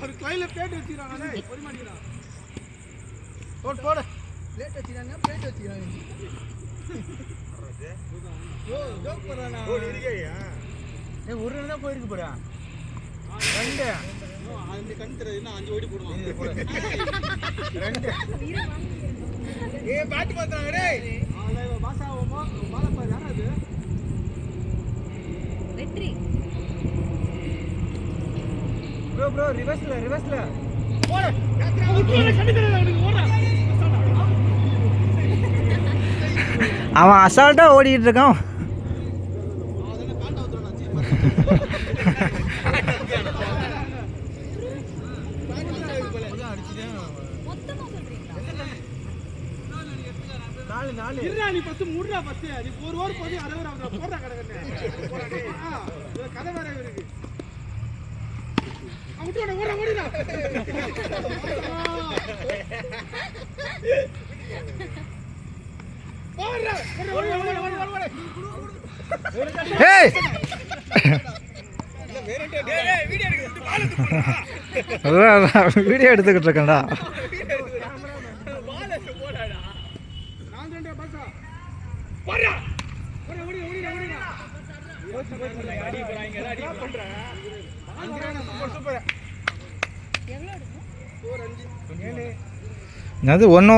ஒரு கையில பிளேட் வச்சிருக்கானே ஒரு மாட்டிடா போடு போடு பிளேட் வச்சிராங்க பிளேட் வச்சிராங்க ஓ டோக் போறானா ஓ இருக்கேயா ஏய் ஒரு நாள் தான் போயிருக்கு போறா ரெண்டு அந்த கண் தெரியல 5 ஓடி போடுவான் ரெண்டு ஏய் பாட்டு பாத்துறாங்க டேய் ஆளே பாசாவோமா பாலப்பா யாரா அது வெற்றி ப்ரோ ரிவர்ஸ்ல போடு உட்றல கண்டிக்கறல அவனுக்கு ஓடுறா அவன் அசால்ட்டா ஓடிட்டு இருக்கான் அதெல்லாம் காண்ட ஊத்துறானே நாலு இருடா நீ ஃபர்ஸ்ட் மூடுடா ஃபர்ஸ்ட் நீ ஒரு ஓவர் போடி அரை ஓவர் அவன போடா கடகண்ணே போடா டேய் கதை வேற இருக்கு அவுட்டோட ஓடிடா ஏய் வீடியோ எடுத்துக்கிட்டு இருக்கேன்டா அது 1